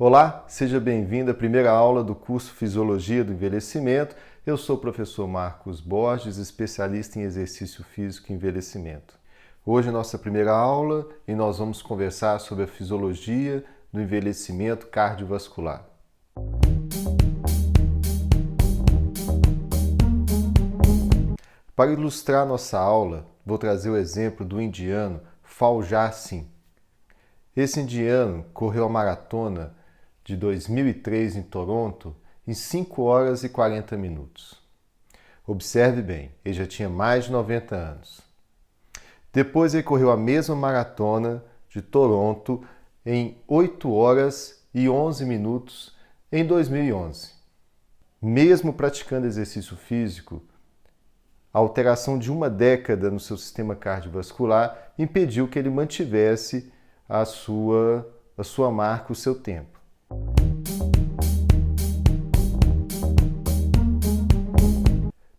Olá, seja bem-vindo à primeira aula do curso Fisiologia do Envelhecimento. Eu sou o professor Marcos Borges, especialista em exercício físico e envelhecimento. Hoje é nossa primeira aula e nós vamos conversar sobre a fisiologia do envelhecimento cardiovascular. Para ilustrar nossa aula, vou trazer o exemplo do indiano Faljar Singh. Esse indiano correu a maratona de 2003 em Toronto em 5 horas e 40 minutos. Observe bem, ele já tinha mais de 90 anos. Depois ele correu a mesma maratona de Toronto em 8 horas e 11 minutos em 2011. Mesmo praticando exercício físico, a alteração de uma década no seu sistema cardiovascular impediu que ele mantivesse a sua marca, o seu tempo.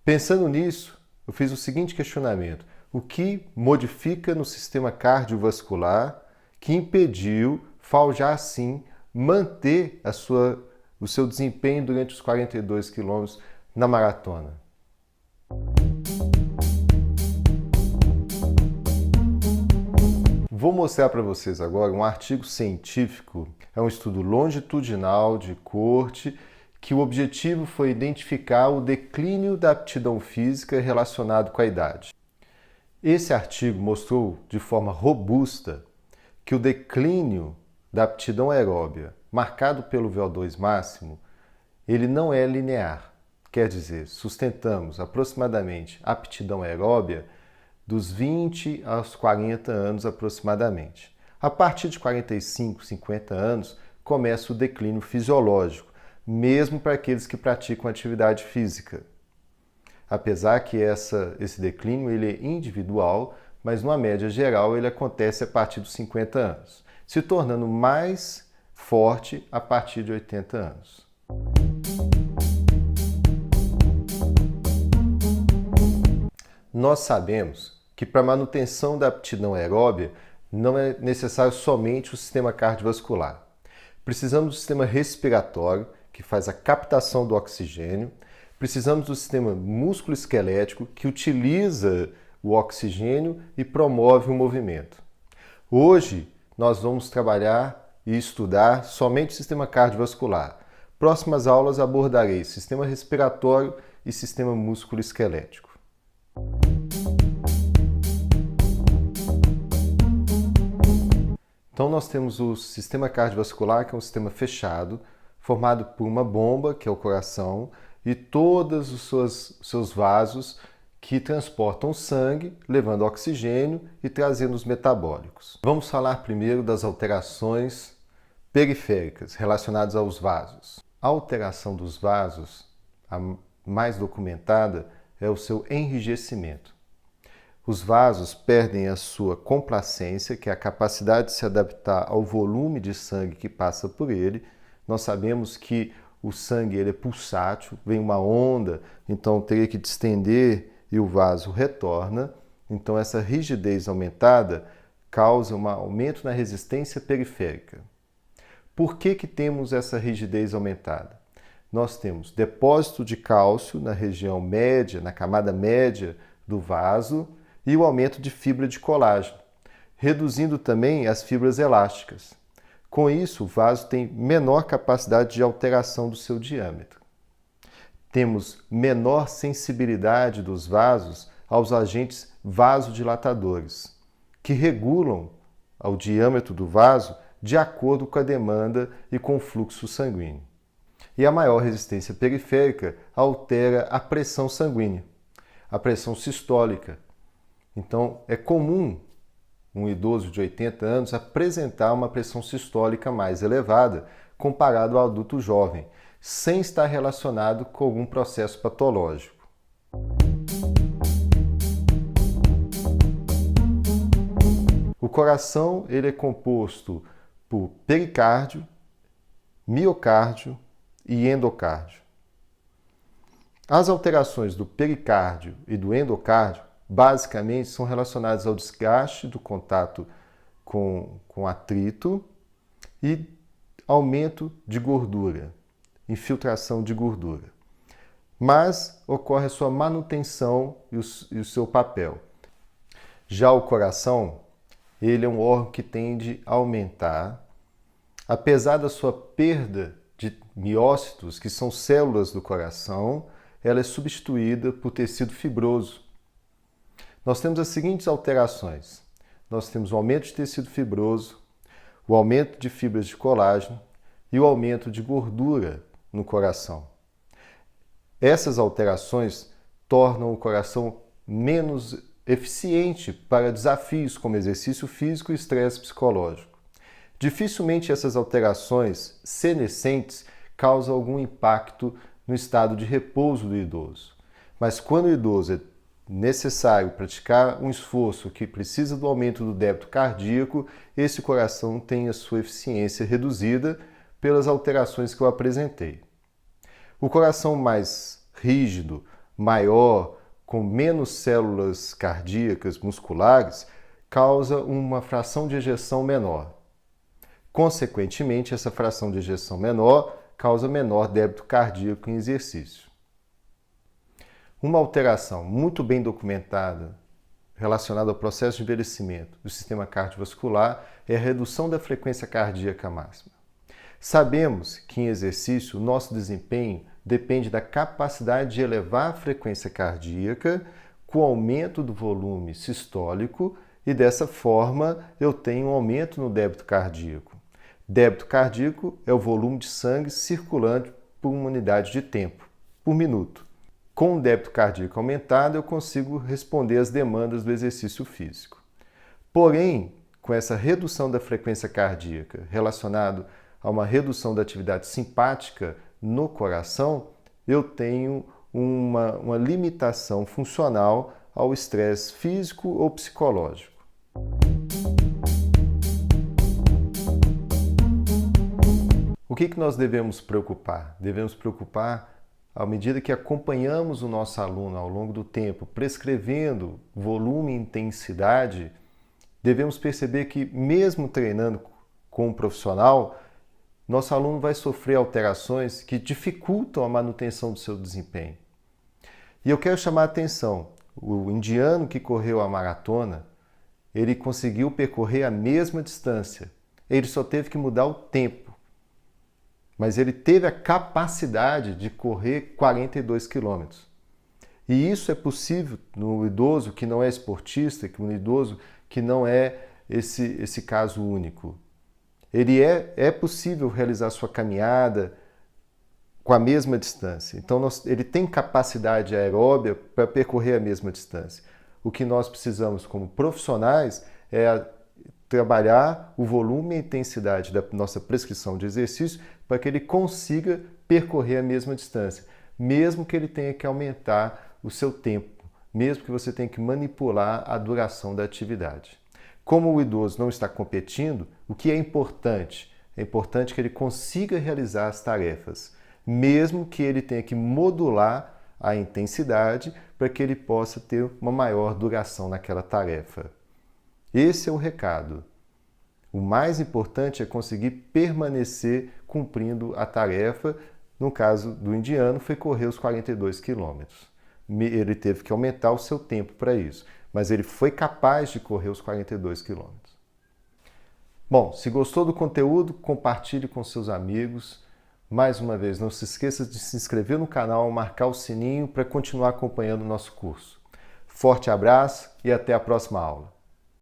Pensando nisso, eu fiz o seguinte questionamento: o que modifica no sistema cardiovascular que impediu Faljar Singh manter o seu desempenho durante os 42 quilômetros na maratona? Vou mostrar para vocês agora um artigo científico, é um estudo longitudinal de corte, que o objetivo foi identificar o declínio da aptidão física relacionado com a idade. Esse artigo mostrou de forma robusta que o declínio da aptidão aeróbia, marcado pelo VO2 máximo, ele não é linear. Quer dizer, sustentamos aproximadamente a aptidão aeróbia dos 20 aos 40 anos aproximadamente. A partir de 45, 50 anos, começa o declínio fisiológico, mesmo para aqueles que praticam atividade física. Apesar que esse declínio ele é individual, mas numa média geral ele acontece a partir dos 50 anos, se tornando mais forte a partir de 80 anos. Nós sabemos que para a manutenção da aptidão aeróbia não é necessário somente o sistema cardiovascular. Precisamos do sistema respiratório, que faz a captação do oxigênio. Precisamos do sistema músculo-esquelético, que utiliza o oxigênio e promove o movimento. Hoje, nós vamos trabalhar e estudar somente o sistema cardiovascular. Próximas aulas abordarei sistema respiratório e sistema músculo-esquelético. Então nós temos o sistema cardiovascular, que é um sistema fechado, formado por uma bomba, que é o coração, e todos os seus vasos que transportam sangue, levando oxigênio e trazendo os metabólicos. Vamos falar primeiro das alterações periféricas relacionadas aos vasos. A alteração dos vasos, a mais documentada, é o seu enrijecimento. Os vasos perdem a sua complacência, que é a capacidade de se adaptar ao volume de sangue que passa por ele. Nós sabemos que o sangue ele é pulsátil, vem uma onda, então teria que distender e o vaso retorna. Então essa rigidez aumentada causa um aumento na resistência periférica. Por que temos essa rigidez aumentada? Nós temos depósito de cálcio na região média, na camada média do vaso, e o aumento de fibra de colágeno, reduzindo também as fibras elásticas. Com isso, o vaso tem menor capacidade de alteração do seu diâmetro. Temos menor sensibilidade dos vasos aos agentes vasodilatadores, que regulam o diâmetro do vaso de acordo com a demanda e com o fluxo sanguíneo. E a maior resistência periférica altera a pressão sanguínea, a pressão sistólica. Então, é comum um idoso de 80 anos apresentar uma pressão sistólica mais elevada comparado ao adulto jovem, sem estar relacionado com algum processo patológico. O coração ele é composto por pericárdio, miocárdio e endocárdio. As alterações do pericárdio e do endocárdio basicamente são relacionadas ao desgaste do contato com atrito e aumento de gordura, infiltração de gordura. Mas ocorre a sua manutenção e o seu papel. Já o coração, ele é um órgão que tende a aumentar, apesar da sua perda de miócitos, que são células do coração, ela é substituída por tecido fibroso. Nós temos as seguintes alterações. Nós temos o aumento de tecido fibroso, o aumento de fibras de colágeno e o aumento de gordura no coração. Essas alterações tornam o coração menos eficiente para desafios como exercício físico e estresse psicológico. Dificilmente essas alterações senescentes causam algum impacto no estado de repouso do idoso. Mas quando o idoso é necessário praticar um esforço que precisa do aumento do débito cardíaco, esse coração tem a sua eficiência reduzida pelas alterações que eu apresentei. O coração mais rígido, maior, com menos células cardíacas musculares, causa uma fração de ejeção menor. Consequentemente, essa fração de ejeção menor causa menor débito cardíaco em exercício. Uma alteração muito bem documentada relacionada ao processo de envelhecimento do sistema cardiovascular é a redução da frequência cardíaca máxima. Sabemos que em exercício o nosso desempenho depende da capacidade de elevar a frequência cardíaca com o aumento do volume sistólico e dessa forma eu tenho um aumento no débito cardíaco. Débito cardíaco é o volume de sangue circulante por uma unidade de tempo, por minuto. Com o débito cardíaco aumentado, eu consigo responder às demandas do exercício físico. Porém, com essa redução da frequência cardíaca relacionado a uma redução da atividade simpática no coração, eu tenho uma limitação funcional ao estresse físico ou psicológico. O que nós devemos preocupar? Devemos preocupar à medida que acompanhamos o nosso aluno ao longo do tempo, prescrevendo volume e intensidade, devemos perceber que mesmo treinando com um profissional, nosso aluno vai sofrer alterações que dificultam a manutenção do seu desempenho. E eu quero chamar a atenção, o indiano que correu a maratona, ele conseguiu percorrer a mesma distância, ele só teve que mudar o tempo. Mas ele teve a capacidade de correr 42 quilômetros. E isso é possível no idoso que não é esportista, no idoso que não é esse caso único. É possível realizar sua caminhada com a mesma distância. Então ele tem capacidade aeróbia para percorrer a mesma distância. O que nós precisamos como profissionais é trabalhar o volume e a intensidade da nossa prescrição de exercício para que ele consiga percorrer a mesma distância, mesmo que ele tenha que aumentar o seu tempo, mesmo que você tenha que manipular a duração da atividade. Como o idoso não está competindo, o que é importante? É importante que ele consiga realizar as tarefas, mesmo que ele tenha que modular a intensidade para que ele possa ter uma maior duração naquela tarefa. Esse é o recado. O mais importante é conseguir permanecer cumprindo a tarefa. No caso do indiano, foi correr os 42 quilômetros. Ele teve que aumentar o seu tempo para isso, mas ele foi capaz de correr os 42 quilômetros. Bom, se gostou do conteúdo, compartilhe com seus amigos. Mais uma vez, não se esqueça de se inscrever no canal, marcar o sininho para continuar acompanhando o nosso curso. Forte abraço e até a próxima aula.